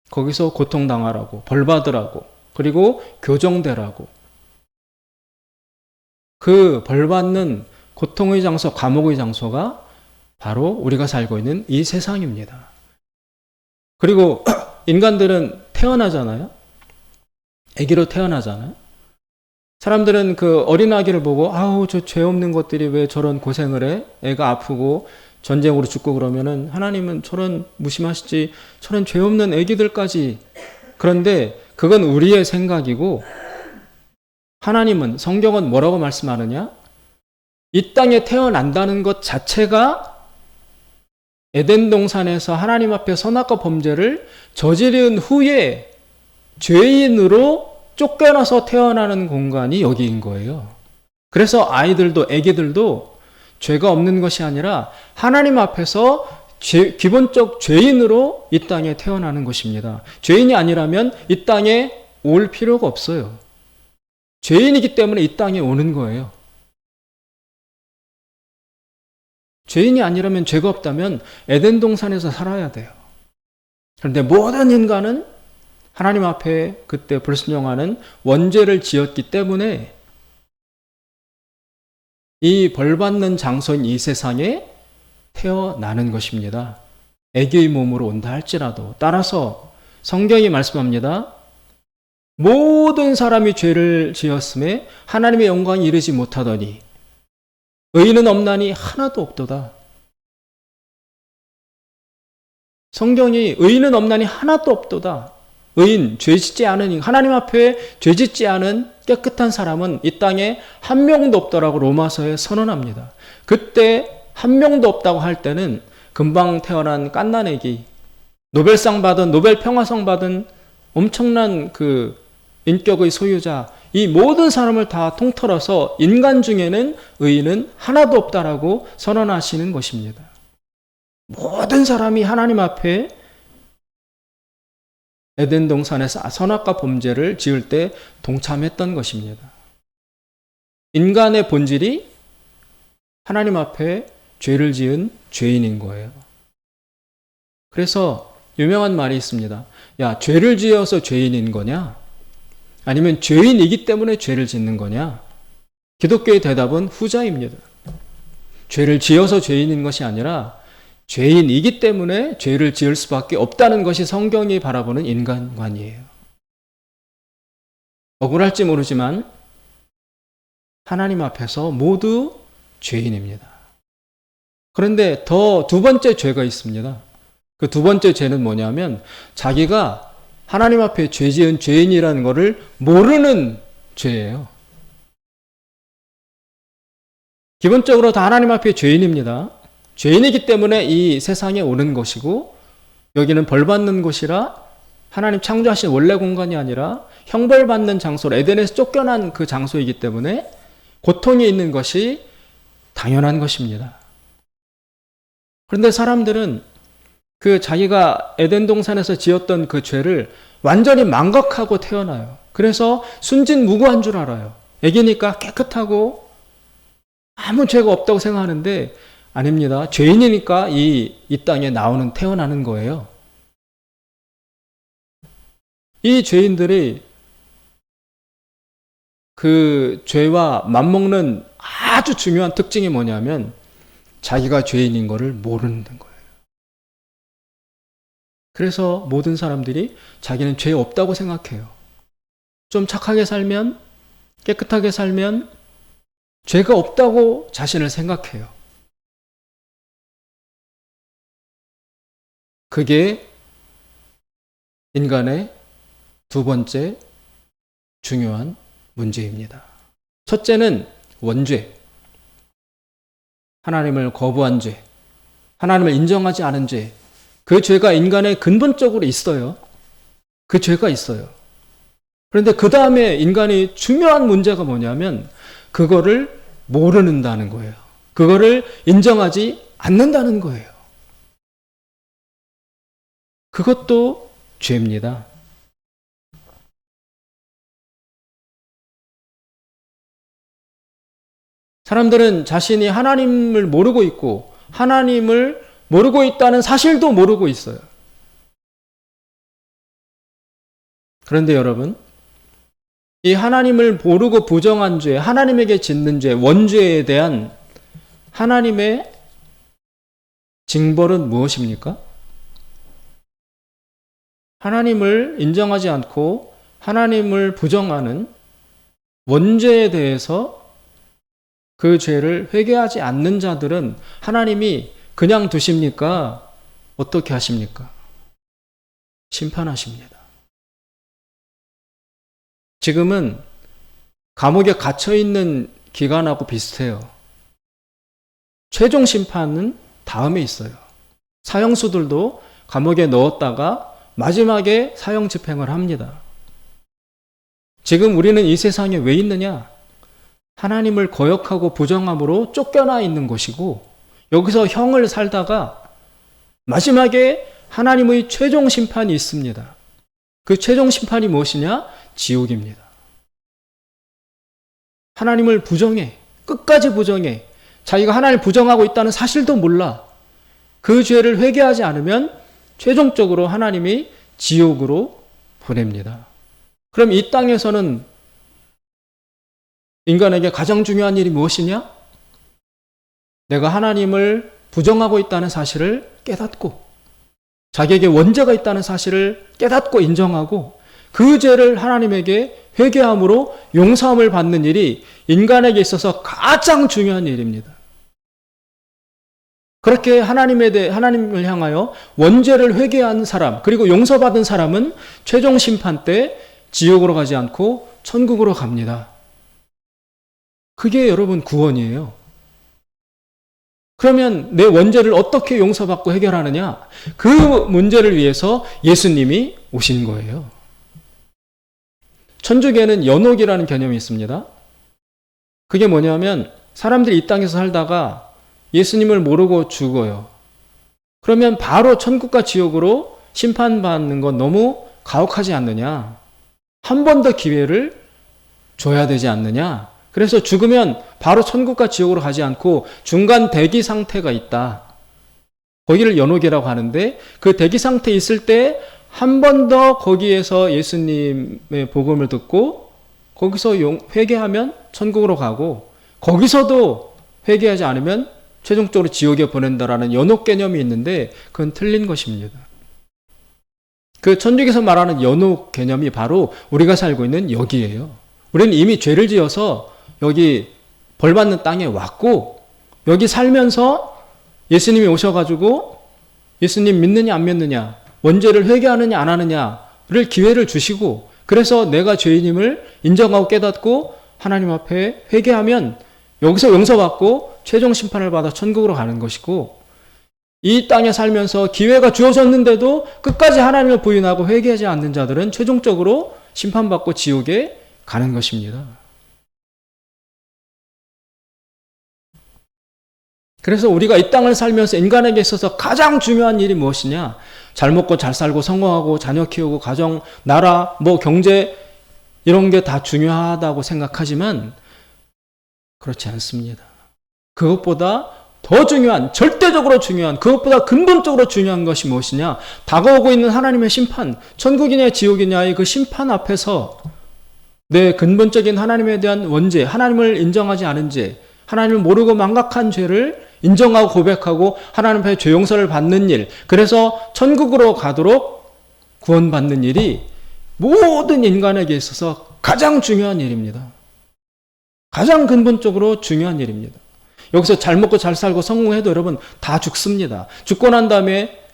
거기서 고통당하라고, 벌 받으라고, 그리고 교정되라고. 그 벌 받는 고통의 장소, 감옥의 장소가 바로 우리가 살고 있는 이 세상입니다. 그리고 인간들은 태어나잖아요. 아기로 태어나잖아요. 사람들은 그 어린아기를 보고 아우 저 죄 없는 것들이 왜 저런 고생을 해? 애가 아프고 전쟁으로 죽고 그러면은 하나님은 저런 무심하시지 저런 죄 없는 아기들까지. 그런데 그건 우리의 생각이고 하나님은 성경은 뭐라고 말씀하느냐? 이 땅에 태어난다는 것 자체가 에덴 동산에서 하나님 앞에 선악과 범죄를 저지른 후에 죄인으로 쫓겨나서 태어나는 공간이 여기인 거예요. 그래서 아이들도 애기들도 죄가 없는 것이 아니라 하나님 앞에서 기본적 죄인으로 이 땅에 태어나는 것입니다. 죄인이 아니라면 이 땅에 올 필요가 없어요. 죄인이기 때문에 이 땅에 오는 거예요. 죄인이 아니라면 죄가 없다면 에덴 동산에서 살아야 돼요. 그런데 모든 인간은 하나님 앞에 그때 불순종하는 원죄를 지었기 때문에 이 벌받는 장소인 이 세상에 태어나는 것입니다. 애기의 몸으로 온다 할지라도. 따라서 성경이 말씀합니다. 모든 사람이 죄를 지었음에 하나님의 영광이 이르지 못하더니 의인은 없나니 하나도 없도다. 성경이 의인은 없나니 하나도 없도다. 의인, 죄짓지 않은, 하나님 앞에 죄짓지 않은 깨끗한 사람은 이 땅에 한 명도 없더라고 로마서에 선언합니다. 그때 한 명도 없다고 할 때는 금방 태어난 갓난애기, 노벨상 받은, 노벨 평화상 받은 엄청난 그 인격의 소유자, 이 모든 사람을 다 통틀어서 인간 중에는 의인은 하나도 없다라고 선언하시는 것입니다. 모든 사람이 하나님 앞에 에덴 동산에서 선악과 범죄를 지을 때 동참했던 것입니다. 인간의 본질이 하나님 앞에 죄를 지은 죄인인 거예요. 그래서 유명한 말이 있습니다. 야, 죄를 지어서 죄인인 거냐? 아니면 죄인이기 때문에 죄를 짓는 거냐? 기독교의 대답은 후자입니다. 죄를 지어서 죄인인 것이 아니라 죄인이기 때문에 죄를 지을 수밖에 없다는 것이 성경이 바라보는 인간관이에요. 억울할지 모르지만 하나님 앞에서 모두 죄인입니다. 그런데 더 두 번째 죄가 있습니다. 그 두 번째 죄는 뭐냐면 자기가 하나님 앞에 죄 지은 죄인이라는 것을 모르는 죄예요. 기본적으로 다 하나님 앞에 죄인입니다. 죄인이기 때문에 이 세상에 오는 것이고 여기는 벌받는 곳이라 하나님 창조하신 원래 공간이 아니라 형벌받는 장소로 에덴에서 쫓겨난 그 장소이기 때문에 고통이 있는 것이 당연한 것입니다. 그런데 사람들은 그 자기가 에덴 동산에서 지었던 그 죄를 완전히 망각하고 태어나요. 그래서 순진무구한 줄 알아요. 애기니까 깨끗하고 아무 죄가 없다고 생각하는데 아닙니다. 죄인이니까 이 땅에 태어나는 거예요. 이 죄인들이 그 죄와 맞먹는 아주 중요한 특징이 뭐냐면 자기가 죄인인 것을 모르는 거예요. 그래서 모든 사람들이 자기는 죄 없다고 생각해요. 좀 착하게 살면, 깨끗하게 살면 죄가 없다고 자신을 생각해요. 그게 인간의 두 번째 중요한 문제입니다. 첫째는 원죄. 하나님을 거부한 죄. 하나님을 인정하지 않은 죄. 그 죄가 인간의 근본적으로 있어요. 그 죄가 있어요. 그런데 그 다음에 인간이 중요한 문제가 뭐냐면 그거를 모르는다는 거예요. 그거를 인정하지 않는다는 거예요. 그것도 죄입니다. 사람들은 자신이 하나님을 모르고 있고 하나님을 모르고 있다는 사실도 모르고 있어요. 그런데 여러분, 이 하나님을 모르고 부정한 죄, 하나님에게 짓는 죄, 원죄에 대한 하나님의 징벌은 무엇입니까? 하나님을 인정하지 않고 하나님을 부정하는 원죄에 대해서 그 죄를 회개하지 않는 자들은 하나님이 그냥 두십니까? 어떻게 하십니까? 심판하십니다. 지금은 감옥에 갇혀있는 기간하고 비슷해요. 최종 심판은 다음에 있어요. 사형수들도 감옥에 넣었다가 마지막에 사형 집행을 합니다. 지금 우리는 이 세상에 왜 있느냐? 하나님을 거역하고 부정함으로 쫓겨나 있는 것이고 여기서 형을 살다가 마지막에 하나님의 최종 심판이 있습니다. 그 최종 심판이 무엇이냐? 지옥입니다. 하나님을 부정해. 끝까지 부정해. 자기가 하나님을 부정하고 있다는 사실도 몰라. 그 죄를 회개하지 않으면 최종적으로 하나님이 지옥으로 보냅니다. 그럼 이 땅에서는 인간에게 가장 중요한 일이 무엇이냐? 내가 하나님을 부정하고 있다는 사실을 깨닫고 자기에게 원죄가 있다는 사실을 깨닫고 인정하고 그 죄를 하나님에게 회개함으로 용서함을 받는 일이 인간에게 있어서 가장 중요한 일입니다. 그렇게 하나님을 향하여 원죄를 회개한 사람, 그리고 용서받은 사람은 최종 심판 때 지옥으로 가지 않고 천국으로 갑니다. 그게 여러분 구원이에요. 그러면 내 원죄를 어떻게 용서받고 해결하느냐? 그 문제를 위해서 예수님이 오신 거예요. 천주교에는 연옥이라는 개념이 있습니다. 그게 뭐냐면 사람들이 이 땅에서 살다가 예수님을 모르고 죽어요. 그러면 바로 천국과 지옥으로 심판받는 건 너무 가혹하지 않느냐? 한 번 더 기회를 줘야 되지 않느냐? 그래서 죽으면 바로 천국과 지옥으로 가지 않고 중간 대기 상태가 있다. 거기를 연옥이라고 하는데 그 대기 상태에 있을 때 한 번 더 거기에서 예수님의 복음을 듣고 거기서 회개하면 천국으로 가고 거기서도 회개하지 않으면 최종적으로 지옥에 보낸다라는 연옥 개념이 있는데 그건 틀린 것입니다. 그 천주교에서 말하는 연옥 개념이 바로 우리가 살고 있는 여기예요. 우리는 이미 죄를 지어서 여기 벌받는 땅에 왔고 여기 살면서 예수님이 오셔가지고 예수님 믿느냐 안 믿느냐 원죄를 회개하느냐 안 하느냐를 기회를 주시고 그래서 내가 죄인임을 인정하고 깨닫고 하나님 앞에 회개하면 여기서 용서받고 최종 심판을 받아 천국으로 가는 것이고 이 땅에 살면서 기회가 주어졌는데도 끝까지 하나님을 부인하고 회개하지 않는 자들은 최종적으로 심판받고 지옥에 가는 것입니다. 그래서 우리가 이 땅을 살면서 인간에게 있어서 가장 중요한 일이 무엇이냐? 잘 먹고 잘 살고 성공하고 자녀 키우고 가정, 나라, 경제 이런 게 다 중요하다고 생각하지만 그렇지 않습니다. 그것보다 더 중요한, 절대적으로 중요한, 그것보다 근본적으로 중요한 것이 무엇이냐? 다가오고 있는 하나님의 심판, 천국이냐 지옥이냐의 그 심판 앞에서 내 근본적인 하나님에 대한 원죄, 하나님을 인정하지 않은 죄, 하나님을 모르고 망각한 죄를 인정하고 고백하고 하나님 앞에 죄 용서를 받는 일, 그래서 천국으로 가도록 구원받는 일이 모든 인간에게 있어서 가장 중요한 일입니다. 가장 근본적으로 중요한 일입니다. 여기서 잘 먹고 잘 살고 성공해도 여러분 다 죽습니다. 죽고 난 다음에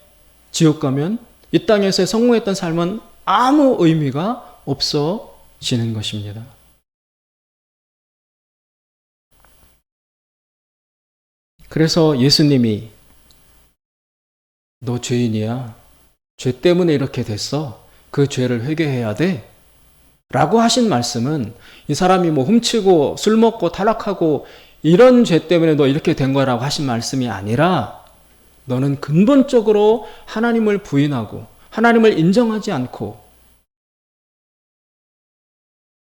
지옥 가면 이 땅에서의 성공했던 삶은 아무 의미가 없어지는 것입니다. 그래서 예수님이 너 죄인이야. 죄 때문에 이렇게 됐어. 그 죄를 회개해야 돼. 라고 하신 말씀은 이 사람이 뭐 훔치고 술 먹고 타락하고 이런 죄 때문에 너 이렇게 된 거라고 하신 말씀이 아니라 너는 근본적으로 하나님을 부인하고 하나님을 인정하지 않고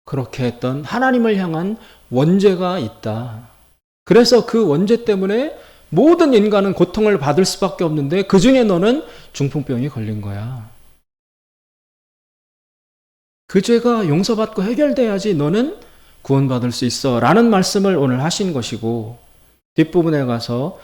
그렇게 했던 하나님을 향한 원죄가 있다. 그래서 그 원죄 때문에 모든 인간은 고통을 받을 수밖에 없는데 그 중에 너는 중풍병이 걸린 거야. 그 죄가 용서받고 해결돼야지 너는 구원받을 수 있어 라는 말씀을 오늘 하신 것이고, 뒷부분에 가서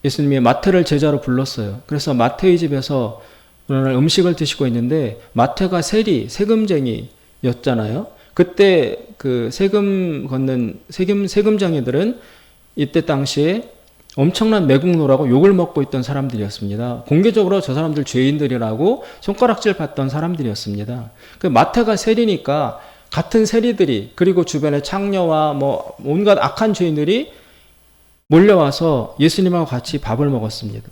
예수님이 마태를 제자로 불렀어요. 그래서 마태의 집에서 오늘 음식을 드시고 있는데 마태가 세금쟁이였잖아요. 그때 그 세금 걷는 세금장이들은 이때 당시에 엄청난 매국노라고 욕을 먹고 있던 사람들이었습니다. 공개적으로 저 사람들 죄인들이라고 손가락질 받던 사람들이었습니다. 그 마태가 세리니까 같은 세리들이 그리고 주변에 창녀와 뭐 온갖 악한 죄인들이 몰려와서 예수님하고 같이 밥을 먹었습니다.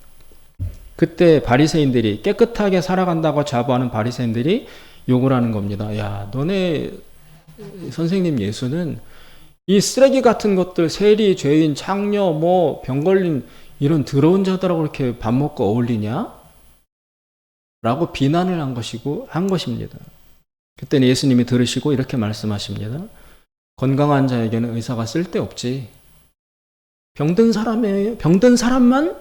그때 바리새인들이 깨끗하게 살아간다고 자부하는 바리새인들이 욕을 하는 겁니다. 야, 너네 선생님 예수는 이 쓰레기 같은 것들, 세리, 죄인, 창녀, 뭐 병 걸린 이런 더러운 자들하고 이렇게 밥 먹고 어울리냐? 라고 비난을 한 것입니다. 그때는 예수님이 들으시고 이렇게 말씀하십니다. 건강한 자에게는 의사가 쓸데없지. 병든 사람만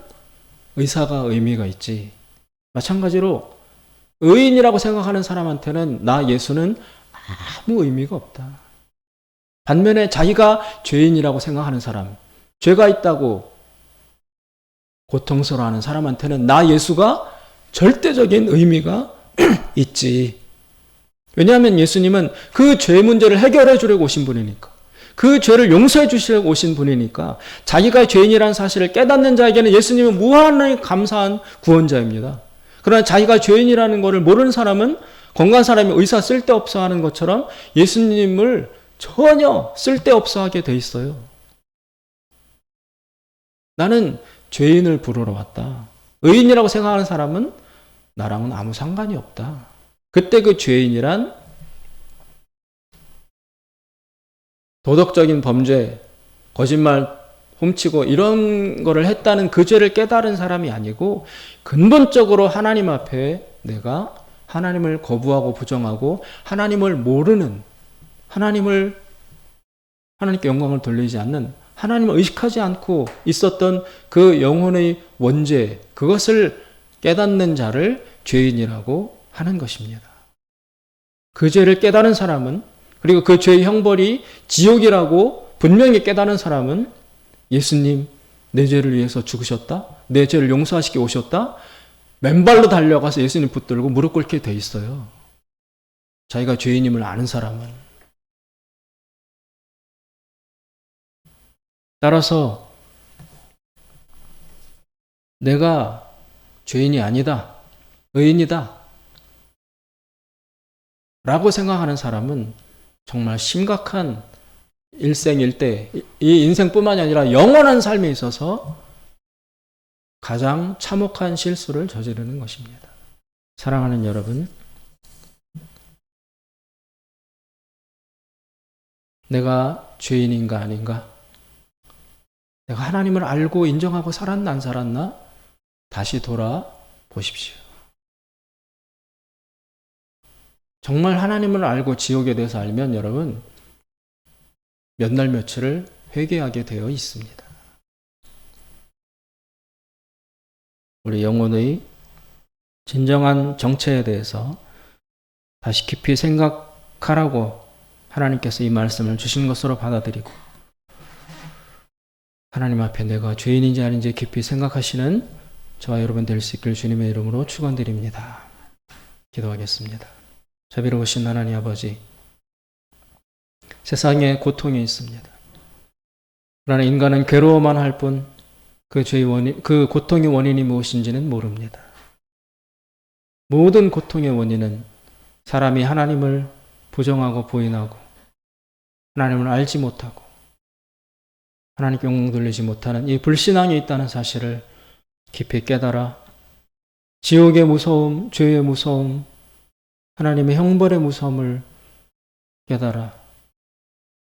의사가 의미가 있지. 마찬가지로 의인이라고 생각하는 사람한테는 나 예수는 아무 의미가 없다. 반면에 자기가 죄인이라고 생각하는 사람, 죄가 있다고 고통스러워하는 사람한테는 나 예수가 절대적인 의미가 있지. 왜냐하면 예수님은 그 죄 문제를 해결해 주려고 오신 분이니까, 그 죄를 용서해 주시려고 오신 분이니까, 자기가 죄인이라는 사실을 깨닫는 자에게는 예수님은 무한히 감사한 구원자입니다. 그러나 자기가 죄인이라는 것을 모르는 사람은 건강한 사람이 의사 쓸데없어 하는 것처럼 예수님을 전혀 쓸데없어 하게 돼 있어요. 나는 죄인을 부르러 왔다. 의인이라고 생각하는 사람은 나랑은 아무 상관이 없다. 그때 그 죄인이란 도덕적인 범죄, 거짓말, 훔치고 이런 거를 했다는 그 죄를 깨달은 사람이 아니고 근본적으로 하나님 앞에 내가 하나님을 거부하고 부정하고 하나님을 모르는, 하나님께 영광을 돌리지 않는, 하나님을 의식하지 않고 있었던 그 영혼의 원죄, 그것을 깨닫는 자를 죄인이라고 하는 것입니다. 그 죄를 깨달은 사람은, 그리고 그 죄의 형벌이 지옥이라고 분명히 깨달은 사람은 예수님 내 죄를 위해서 죽으셨다, 내 죄를 용서하시기 오셨다, 맨발로 달려가서 예수님 붙들고 무릎 꿇게 돼 있어요. 자기가 죄인임을 아는 사람은. 따라서 내가 죄인이 아니다, 의인이다 라고 생각하는 사람은 정말 심각한 일생일대, 이 인생뿐만이 아니라 영원한 삶에 있어서 가장 참혹한 실수를 저지르는 것입니다. 사랑하는 여러분, 내가 죄인인가 아닌가? 내가 하나님을 알고 인정하고 살았나 안 살았나? 다시 돌아보십시오. 정말 하나님을 알고 지옥에 대해서 알면 여러분 몇 날 며칠을 회개하게 되어 있습니다. 우리 영혼의 진정한 정체에 대해서 다시 깊이 생각하라고 하나님께서 이 말씀을 주신 것으로 받아들이고 하나님 앞에 내가 죄인인지 아닌지 깊이 생각하시는 저와 여러분 될 수 있길 주님의 이름으로 축원드립니다. 기도하겠습니다. 자비로우신 하나님 아버지, 세상에 고통이 있습니다. 그러나 인간은 괴로워만 할 뿐 그 고통의 원인이 무엇인지는 모릅니다. 모든 고통의 원인은 사람이 하나님을 부정하고 부인하고 하나님을 알지 못하고 하나님께 영광 돌리지 못하는 이 불신앙이 있다는 사실을 깊이 깨달아 지옥의 무서움, 죄의 무서움, 하나님의 형벌의 무서움을 깨달아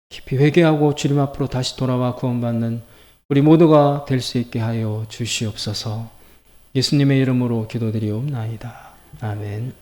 깊이 회개하고 주님 앞으로 다시 돌아와 구원받는 우리 모두가 될 수 있게 하여 주시옵소서. 예수님의 이름으로 기도드리옵나이다. 아멘.